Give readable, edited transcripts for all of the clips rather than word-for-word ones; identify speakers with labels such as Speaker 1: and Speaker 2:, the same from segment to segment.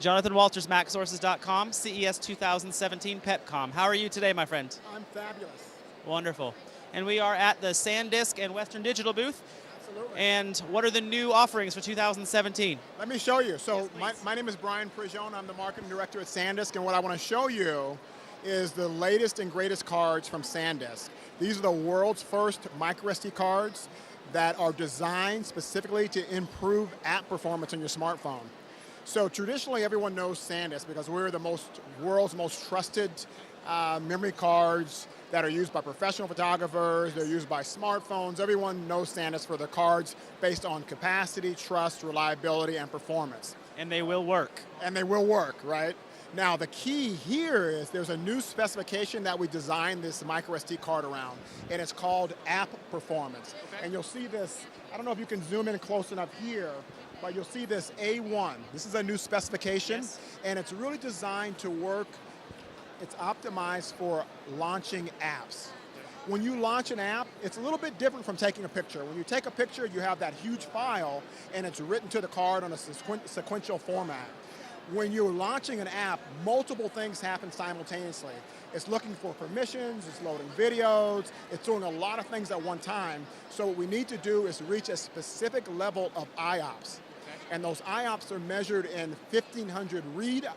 Speaker 1: Jonathan Walters, MacSources.com, CES 2017, Pepcom. How are you today, my friend?
Speaker 2: I'm fabulous.
Speaker 1: Wonderful. And we are at the SanDisk and Western Digital booth.
Speaker 2: Absolutely.
Speaker 1: And what are the new offerings for 2017?
Speaker 2: Let me show you. So
Speaker 1: Yes,
Speaker 2: my name is Brian Prigione. I'm the marketing director at SanDisk, and what I want to show you is the latest and greatest cards from SanDisk. These are the world's first microSD cards that are designed specifically to improve app performance on your smartphone. So traditionally, everyone knows SanDisk because we're the world's most trusted memory cards that are used by professional photographers, they're used by smartphones. Everyone knows SanDisk for their cards based on capacity, trust, reliability, and performance.
Speaker 1: And they will work.
Speaker 2: And they will work, right? Now the key here is there's a new specification that we designed this microSD card around, and it's called app performance. Okay. And you'll see this, I don't know if you can zoom in close enough here, but you'll see this A1. This is a new specification, yes. And it's really designed to work. It's optimized for launching apps. When you launch an app, it's a little bit different from taking a picture. When you take a picture, you have that huge file, and it's written to the card on a sequential format. When you're launching an app, multiple things happen simultaneously. It's looking for permissions, it's loading videos, it's doing a lot of things at one time. So what we need to do is reach a specific level of IOPS. And those IOPS are measured in 1500 read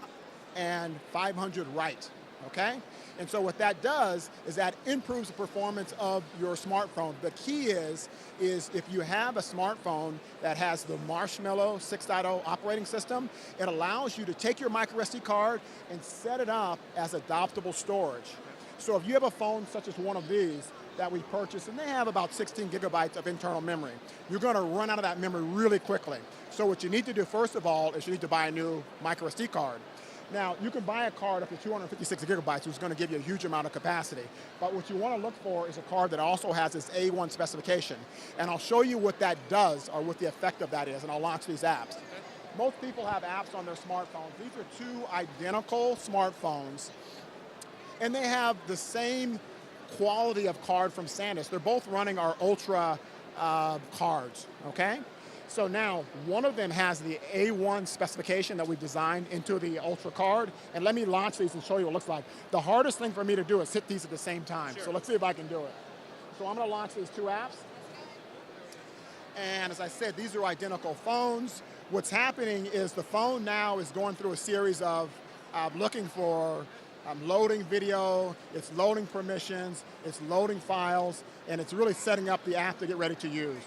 Speaker 2: and 500 write. Okay? And so what that does is that improves the performance of your smartphone. The key is if you have a smartphone that has the Marshmallow 6.0 operating system, it allows you to take your microSD card and set it up as adoptable storage. So if you have a phone such as one of these that we purchased, and they have about 16 gigabytes of internal memory, you're going to run out of that memory really quickly. So what you need to do first of all is you need to buy a new microSD card. Now, you can buy a card up to 256 gigabytes, which is going to give you a huge amount of capacity. But what you want to look for is a card that also has this A1 specification. And I'll show you what that does, or what the effect of that is, and I'll launch these apps. Okay. Most people have apps on their smartphones. These are two identical smartphones, and they have the same quality of card from SanDisk. They're both running our Ultra cards, okay? So now, one of them has the A1 specification that we designed into the Ultra card, and let me launch these and show you what it looks like. The hardest thing for me to do is hit these at the same time, sure. So let's see if I can do it. So I'm going to launch these two apps, and as I said, these are identical phones. What's happening is the phone now is going through a series of looking for loading video, it's loading permissions, it's loading files, and it's really setting up the app to get ready to use.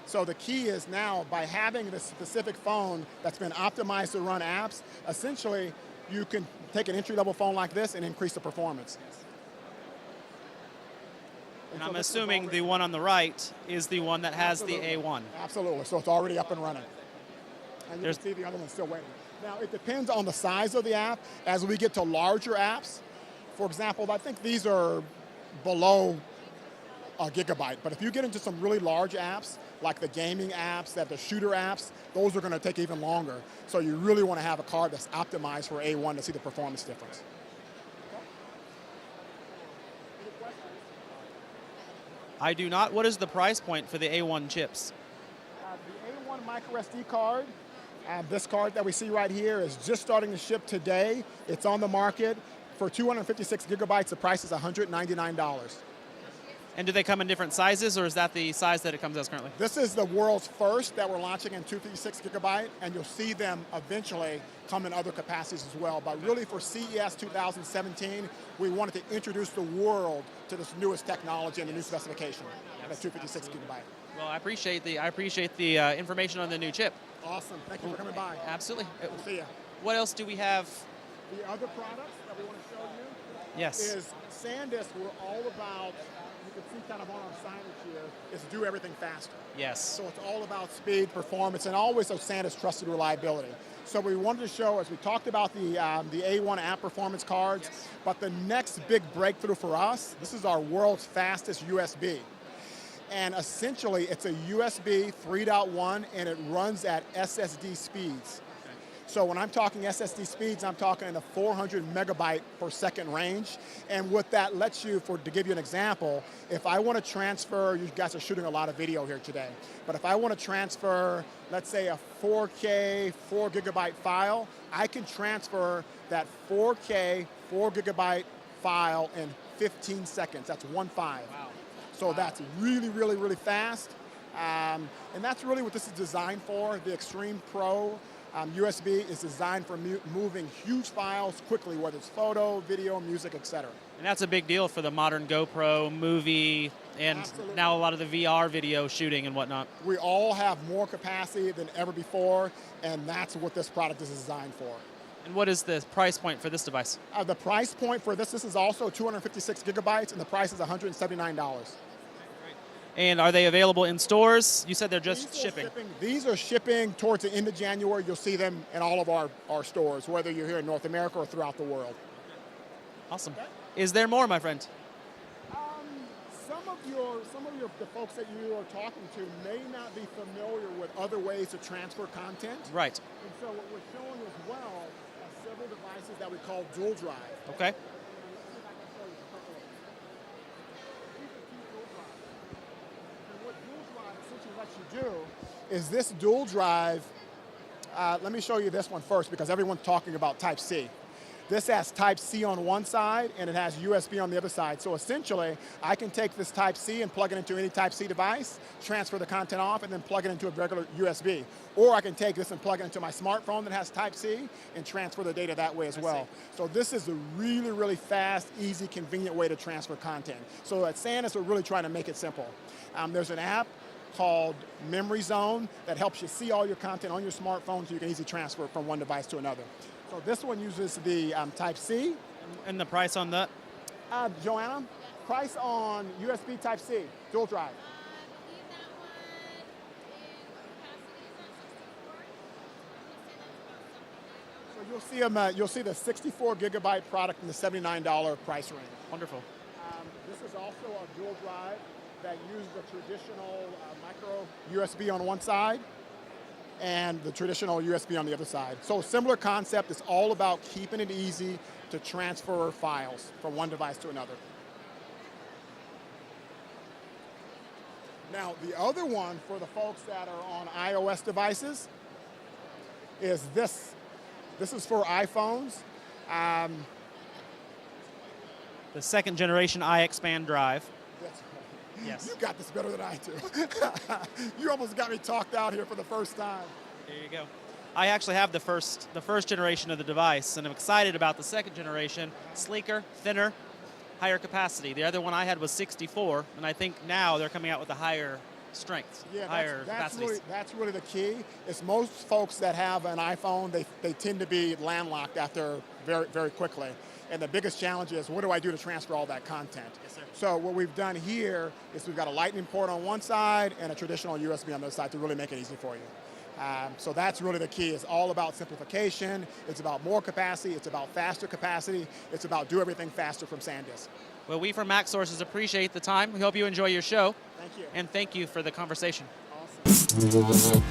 Speaker 2: So the key is now, by having this specific phone that's been optimized to run apps, essentially you can take an entry-level phone like this and increase the performance.
Speaker 1: And I'm assuming the one on the right is the one that has the A1.
Speaker 2: Absolutely, so it's already up and running. And you can see the other one's still waiting. Now, it depends on the size of the app. As we get to larger apps, for example, I think these are below a gigabyte, but if you get into some really large apps, like the gaming apps, the shooter apps, those are going to take even longer. So you really want to have a card that's optimized for A1 to see the performance difference.
Speaker 1: I do not. What is the price point for the A1 chips?
Speaker 2: The A1 microSD card, this card that we see right here is just starting to ship today. It's on the market. For 256 gigabytes, the price is $199.
Speaker 1: And do they come in different sizes, or is that the size that it comes as currently?
Speaker 2: This is the world's first that we're launching in 256 gigabyte, and you'll see them eventually come in other capacities as well. But really for CES 2017, we wanted to introduce the world to this newest technology and the new specification, the 256 gigabyte.
Speaker 1: Well, I appreciate the information on the new chip.
Speaker 2: Awesome, thank you for coming by.
Speaker 1: Absolutely.
Speaker 2: We'll see you.
Speaker 1: What else do we have?
Speaker 2: The other products that we want to show you
Speaker 1: is
Speaker 2: SanDisk. We're all about, you can see kind of on our signage here, is do everything faster.
Speaker 1: Yes.
Speaker 2: So it's all about speed, performance, and always those SanDisk trusted reliability. So we wanted to show, as we talked about the A1 app performance cards, yes. But the next big breakthrough for us, this is our world's fastest USB. And essentially, it's a USB 3.1, and it runs at SSD speeds. So when I'm talking SSD speeds, I'm talking in the 400 megabyte per second range. And what that lets you, to give you an example, if I want to transfer, you guys are shooting a lot of video here today, but if I want to transfer, let's say a 4K, 4 gigabyte file, I can transfer that 4K, 4 gigabyte file in 15 seconds. That's 1.5. Wow. So that's really, really, really fast. And that's really what this is designed for. The Extreme Pro USB is designed for moving huge files quickly, whether it's photo, video, music, etc.
Speaker 1: And that's a big deal for the modern GoPro, movie, and Absolutely. Now a lot of the VR video shooting and whatnot.
Speaker 2: We all have more capacity than ever before, and that's what this product is designed for.
Speaker 1: And what is the price point for this device?
Speaker 2: The price point for this is also 256 gigabytes, and the price is $179.
Speaker 1: And are they available in stores? You said they're just shipping.
Speaker 2: These are shipping towards the end of January. You'll see them in all of our stores, whether you're here in North America or throughout the world.
Speaker 1: Awesome. Okay. Is there more, my friend?
Speaker 2: Some of the folks that you are talking to may not be familiar with other ways to transfer content.
Speaker 1: Right.
Speaker 2: And so what we're showing as well are several devices that we call dual drive.
Speaker 1: Okay.
Speaker 2: Is this dual drive, let me show you this one first because everyone's talking about Type-C. This has Type-C on one side and it has USB on the other side. So essentially, I can take this Type-C and plug it into any Type-C device, transfer the content off, and then plug it into a regular USB. Or I can take this and plug it into my smartphone that has Type-C and transfer the data that way as well. So this is a really, really fast, easy, convenient way to transfer content. So at SanDisk, we're really trying to make it simple. There's an app called Memory Zone that helps you see all your content on your smartphone so you can easily transfer it from one device to another. So this one uses the Type-C.
Speaker 1: And the price on that?
Speaker 2: Joanna, price on USB Type-C, dual drive. So you'll see the 64 gigabyte product in the $79 price range.
Speaker 1: Wonderful.
Speaker 2: This is also a dual drive that uses the traditional micro USB on one side and the traditional USB on the other side. So similar concept, it's all about keeping it easy to transfer files from one device to another. Now the other one for the folks that are on iOS devices is this. This is for iPhones.
Speaker 1: The second generation iXpand drive.
Speaker 2: That's right.
Speaker 1: Yes.
Speaker 2: You got this better than I do. You almost got me talked out here for the first time.
Speaker 1: There you go. I actually have the first generation of the device, and I'm excited about the second generation. Sleeker, thinner, higher capacity. The other one I had was 64, and I think now they're coming out with a higher strength, higher capacities.
Speaker 2: That's really the key. Is most folks that have an iPhone, they tend to be landlocked after very, very quickly. And the biggest challenge is, what do I do to transfer all that content?
Speaker 1: Yes, sir.
Speaker 2: So what we've done here is we've got a lightning port on one side and a traditional USB on the other side to really make it easy for you. So that's really the key. It's all about simplification. It's about more capacity. It's about faster capacity. It's about do everything faster from SanDisk.
Speaker 1: Well, we from MacSources appreciate the time. We hope you enjoy your show.
Speaker 2: Thank you.
Speaker 1: And thank you for the conversation.
Speaker 2: Awesome.